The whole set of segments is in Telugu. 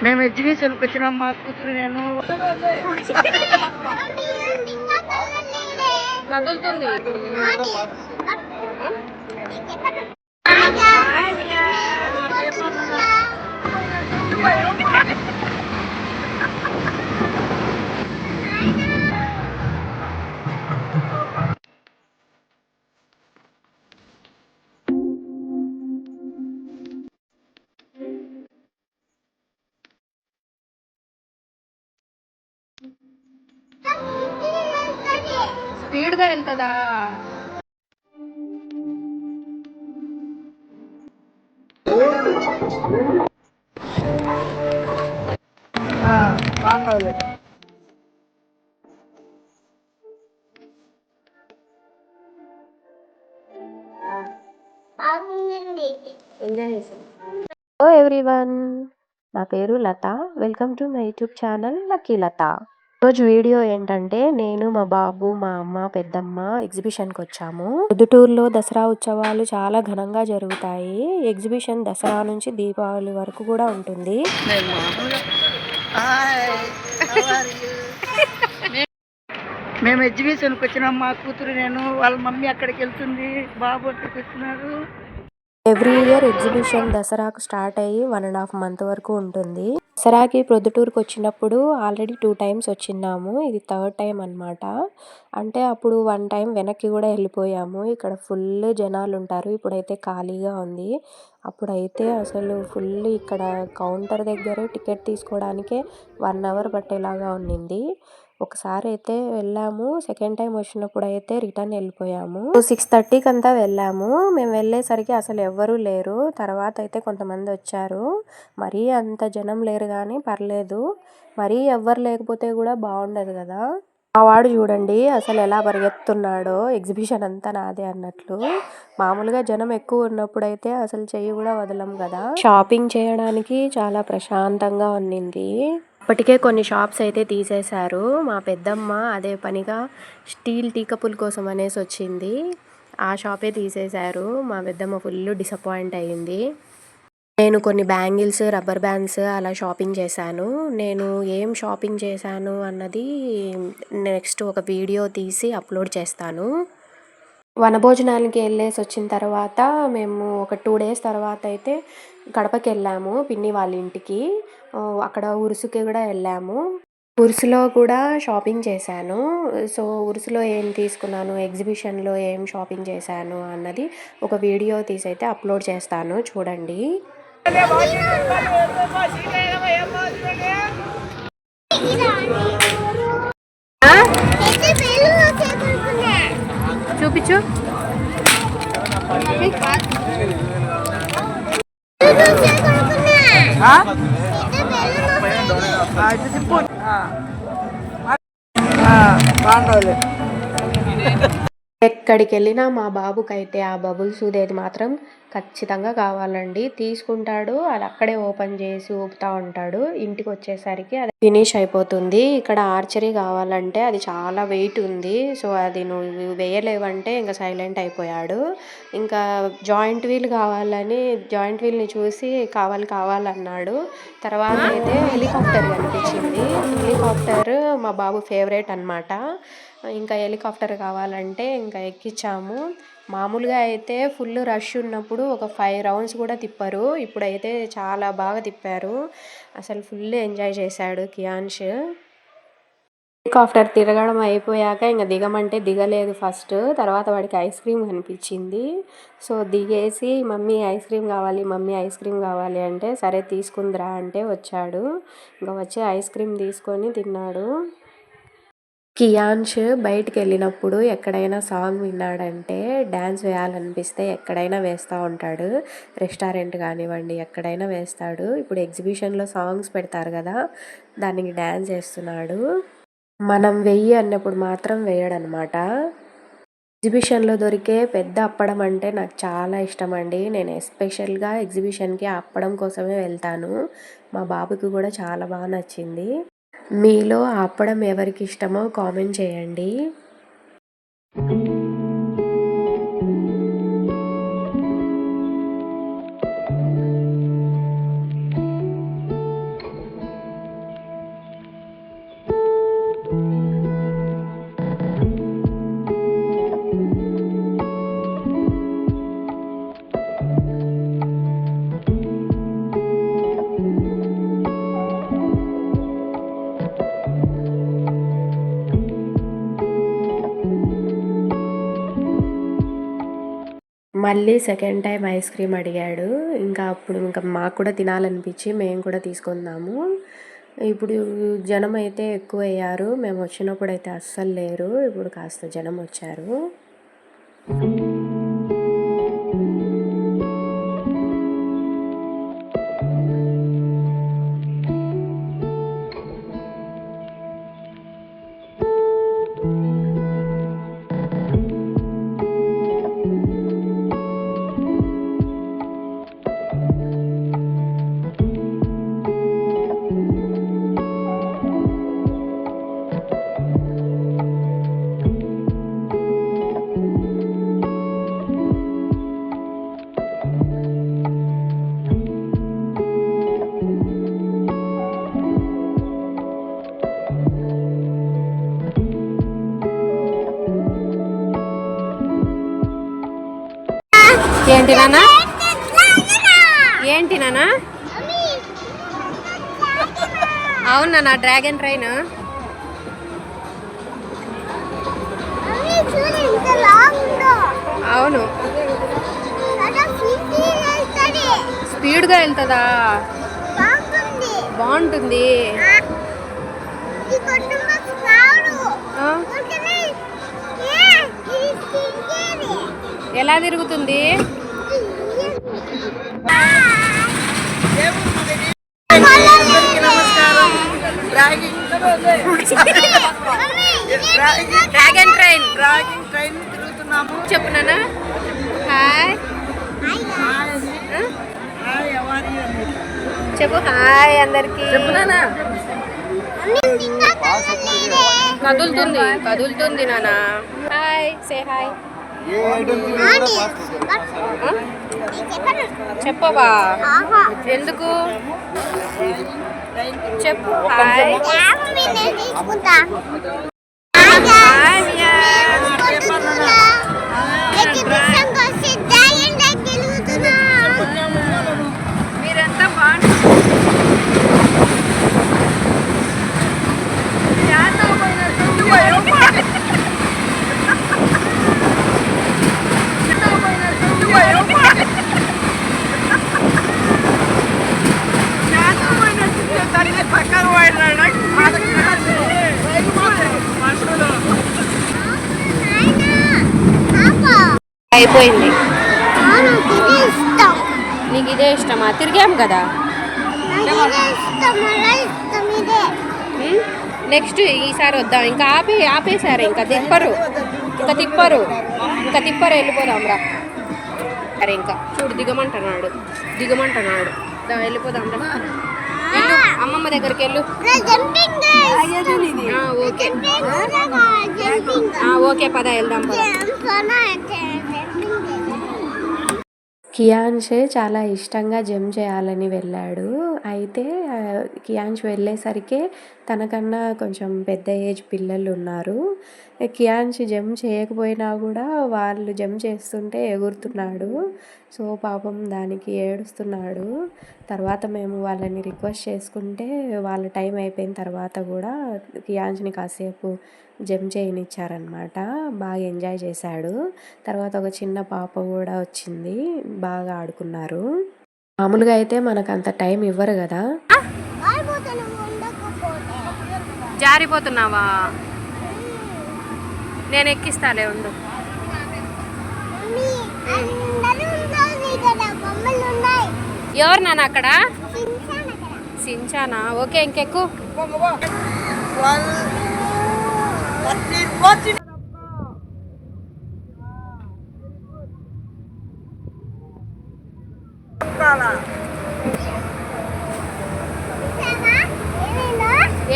మేము ఎగ్జిబిషన్కి వచ్చినాం. మా కూతురు నేను కదులుతుంది. స్పీడ్గా వెళ్తుందా? బాగుంది. ఎంజాయ్ చేసాం. హలో ఎవ్రీవన్, నా పేరు Latha. Welcome to my YouTube channel lucky Latha. రోజు వీడియో ఏంటంటే నేను మా బాబు మా అమ్మ పెద్దమ్మ ఎగ్జిబిషన్కి వచ్చాము. పొద్దుటూరులో దసరా ఉత్సవాలు చాలా ఘనంగా జరుగుతాయి. ఎగ్జిబిషన్ దసరా నుంచి దీపావళి వరకు కూడా ఉంటుంది. మేము ఎగ్జిబిషన్కి వచ్చినాం. మా కూతురు నేను, వాళ్ళ మమ్మీ అక్కడికి వెళ్తుంది, బాబు అక్కడికి వచ్చినారు. ఎవ్రీ ఇయర్ ఎగ్జిబిషన్ దసరాకు స్టార్ట్ అయ్యి 1.5 month వరకు ఉంటుంది. దసరాకి ప్రొద్దుటూరుకి వచ్చినప్పుడు ఆల్రెడీ 2 times వచ్చినాము. ఇది 3rd time అనమాట. అంటే అప్పుడు 1 time వెనక్కి కూడా వెళ్ళిపోయాము. ఇక్కడ ఫుల్ జనాలు ఉంటారు. ఇప్పుడైతే ఖాళీగా ఉంది. అప్పుడైతే అసలు ఫుల్ ఇక్కడ కౌంటర్ దగ్గరే టికెట్ తీసుకోవడానికే 1 hour పట్టేలాగా ఉన్నింది. ఒకసారి అయితే వెళ్ళాము. సెకండ్ టైం వచ్చినప్పుడు అయితే రిటర్న్ వెళ్ళిపోయాము. 6:30కి అంతా వెళ్ళాము. మేము వెళ్ళేసరికి అసలు ఎవ్వరూ లేరు. తర్వాత అయితే కొంతమంది వచ్చారు. మరీ అంత జనం లేరు కానీ పర్లేదు. మరీ ఎవ్వరు లేకపోతే కూడా బాగుండదు కదా. ఆ వాడు చూడండి అసలు ఎలా పరిగెత్తున్నాడో, ఎగ్జిబిషన్ అంతా నాదే అన్నట్లు. మామూలుగా జనం ఎక్కువ ఉన్నప్పుడు అయితే అసలు చెయ్యి కూడా వదలం కదా. షాపింగ్ చేయడానికి చాలా ప్రశాంతంగా ఉన్నింది. ఇప్పటికే కొన్ని షాప్స్ అయితే తీసేశారు. మా పెద్దమ్మ అదే పనిగా స్టీల్ టీ కప్పుల కోసం అనేసి వచ్చింది. ఆ షాపే తీసేశారు. మా పెద్దమ్మ ఫుల్ డిసప్పాయింట్ అయ్యింది. నేను కొన్ని బ్యాంగిల్స్, రబ్బర్ బ్యాండ్స్ అలా షాపింగ్ చేశాను. నేను ఏం షాపింగ్ చేశాను అన్నది నెక్స్ట్ ఒక వీడియో తీసి అప్లోడ్ చేస్తాను. వనభోజనాలకి వెళ్ళేసి వచ్చిన తర్వాత మేము ఒక 2 days తర్వాత అయితే కడపకి వెళ్ళాము పిన్ని వాళ్ళ ఇంటికి. అక్కడ ఉరుసుకి కూడా వెళ్ళాము. ఉరుసులో కూడా షాపింగ్ చేశాను. సో ఉరుసులో ఏం తీసుకున్నాను, ఎగ్జిబిషన్లో ఏం షాపింగ్ చేశాను అన్నది ఒక వీడియో తీసి అయితే అప్లోడ్ చేస్తాను, చూడండి. చూపించు. ఎక్కడికి వెళ్ళినా మా బాబుకైతే ఆ బబుల్స్ ఊదేది మాత్రం ఖచ్చితంగా కావాలండి. తీసుకుంటాడు, అది అక్కడే ఓపెన్ చేసి ఊపుతా ఉంటాడు. ఇంటికి వచ్చేసరికి అది ఫినిష్ అయిపోతుంది. ఇక్కడ ఆర్చరీ కావాలంటే అది చాలా వెయిట్ ఉంది. సో అది నువ్వు వేయలేవంటే ఇంకా సైలెంట్ అయిపోయాడు. ఇంకా జాయింట్ వీల్ కావాలని జాయింట్ వీల్ని చూసి కావాలన్నాడు. తర్వాత అయితే హెలికాప్టర్ కనిపించింది. హెలికాప్టర్ మా బాబు ఫేవరెట్ అనమాట. ఇంకా హెలికాప్టర్ కావాలంటే ఇంకా ఎక్కించాము. మామూలుగా అయితే ఫుల్ రష్ ఉన్నప్పుడు ఒక 5 rounds కూడా తిప్పారు. ఇప్పుడైతే చాలా బాగా తిప్పారు. అసలు ఫుల్ ఎంజాయ్ చేశాడు కియాన్ష్. హెలికాప్టర్ తిరగడం అయిపోయాక ఇంకా దిగమంటే దిగలేదు ఫస్ట్. తర్వాత వాడికి ఐస్ క్రీమ్ కనిపించింది. సో దిగేసి మమ్మీ ఐస్ క్రీమ్ కావాలి, మమ్మీ ఐస్ క్రీమ్ కావాలి అంటే సరే తీసుకుందిరా అంటే వచ్చాడు. ఇంకా వచ్చి ఐస్ క్రీమ్ తీసుకొని తిన్నాడు. కియాన్ష్ బయటికి వెళ్ళినప్పుడు ఎక్కడైనా సాంగ్ విన్నాడంటే డ్యాన్స్ వేయాలనిపిస్తే ఎక్కడైనా వేస్తూ ఉంటాడు. రెస్టారెంట్ కానివ్వండి ఎక్కడైనా వేస్తాడు. ఇప్పుడు ఎగ్జిబిషన్లో సాంగ్స్ పెడతారు కదా, దానికి డ్యాన్స్ వేస్తున్నాడు. మనం వెయ్యి అన్నప్పుడు మాత్రం వేయడనమాట. ఎగ్జిబిషన్లో దొరికే పెద్ద అప్పడం అంటే నాకు చాలా ఇష్టం అండి. నేను ఎస్పెషల్గా ఎగ్జిబిషన్కి ఆ అప్పడం కోసమే వెళ్తాను. మా బాబుకి కూడా చాలా బాగా నచ్చింది. మీలో ఆ అప్పడం ఎవరికి ఇష్టమో కామెంట్ చేయండి. మళ్ళీ సెకండ్ టైం ఐస్ క్రీమ్ అడిగాడు. ఇంకా అప్పుడు ఇంకా మాకు కూడా తినాలనిపించి మేము కూడా తీసుకుందాము. ఇప్పుడు జనం అయితే ఎక్కువ అయ్యారు. మేము వచ్చినప్పుడు అయితే అస్సలు లేరు. ఇప్పుడు కాస్త జనం వచ్చారు. ఏంటి నాన్న? ఏంటి నాన్న? అవునా నా డ్రాగన్ ట్రైన్? అవును, స్పీడ్గా వెళ్తుందా? బాగుంటుంది. ఎలా తిరుగుతుంది? డ్రాగన్ ట్రైన్ తిరుగుతున్నాము. చెప్పు నాన్న. హాయ్ చెప్పు. హాయ్ అందరికి చెప్పు నాన్న. కదులుతుంది నాన్న. Hi, say hi. చెప్పవా? ఎందుకు చెప్పు. హాయ్. మీరంతా అయిపోయింది. నీకు ఇదే ఇష్టమా? తిరిగాం కదా. నెక్స్ట్ ఈసారి వద్దాం. ఇంకా ఆపేసారు. ఇంకా తిప్పరు. వెళ్ళిపోదాం రా. అరే ఇంకా చూడు, దిగమంటున్నాడు. వెళ్ళిపోదాం రా. వెళ్ళు, అమ్మమ్మ దగ్గరికి వెళ్ళు. ఓకే పద, వెళ్దాం పద. కియాన్ష్ చాలా ఇష్టంగా జంప్ చేయాలని వెళ్ళాడు. అయితే కియాన్ష్ వెళ్ళేసరికి తనకన్నా కొంచెం పెద్ద ఏజ్ పిల్లలు ఉన్నారు. కియాన్ష్ జంప్ చేయకపోయినా కూడా వాళ్ళు జంప్ చేస్తుంటే ఎగురుతున్నాడు. సో పాపం దానికి ఏడుస్తున్నాడు. తర్వాత మేము వాళ్ళని రిక్వెస్ట్ చేసుకుంటే వాళ్ళ టైం అయిపోయిన తర్వాత కూడా కియాన్ష్ని కాసేపు జంప్ చేయనిచ్చారనమాట. బాగా ఎంజాయ్ చేశాడు. తర్వాత ఒక చిన్న పాప కూడా వచ్చింది. బాగా ఆడుకున్నారు. మామూలుగా అయితే మనకు అంత టైం ఇవ్వరు కదా. జారిపోతున్నావా? నేను ఎక్కిస్తాలే, ఉండు. ఎవరు నాన్న అక్కడ? సించానా? ఓకే, ఇంకెక్కు.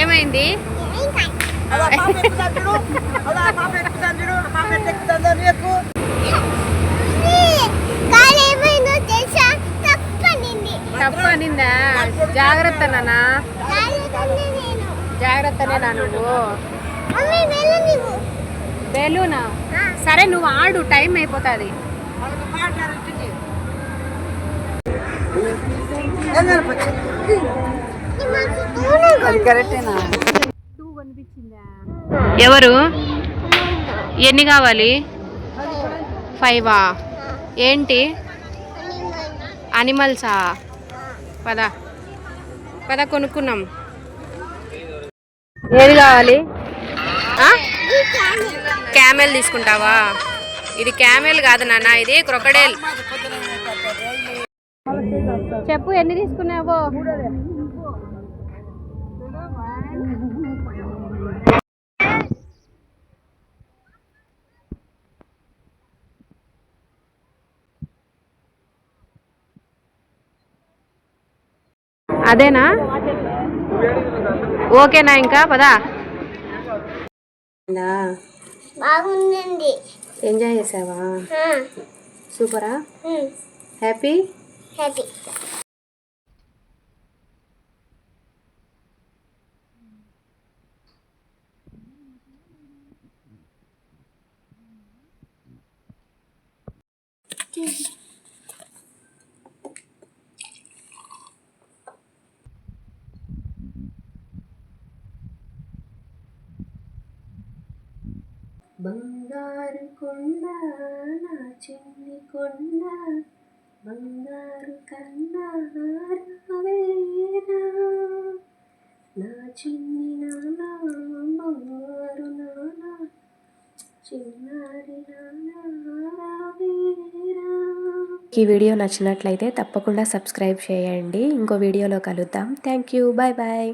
ఏమైంది? తప్పనిందా? జాగ్రత్త నాన్న, జాగ్రత్తనే నా. నువ్వు బెలూనా? సరే నువ్వు ఆడు, టైం అయిపోతుంది. ఎవరు? ఎన్ని కావాలి? 5. ఏంటి అనిమల్సా? పద పద కొనుక్కున్నాం. ఏది కావాలి? క్యామెల్ తీసుకుంటావా? ఇది క్యామెల్ కాదు నాన్న, ఇది క్రొకడైల్. చెప్పు ఎన్ని తీసుకున్నావో. అదేనా? ఓకేనా? ఇంకా పదా. బాగుందండి. ఎంజాయ్ చేసావా? సూపరా? హ్యాపీ? హ్యాపీ. బంగారు కొండ నా చిన్ని కొండ, బంగారు కన్నా రావేరా, నా చిన్ని నాన్న బంగారు నాన్న, చిన్నారి నాన్న రావేరా. ఈ వీడియో నచ్చినట్లయితే తప్పకుండా సబ్స్క్రైబ్ చేయండి. ఇంకో వీడియోలో కలుద్దాం. Thank you. Bye bye.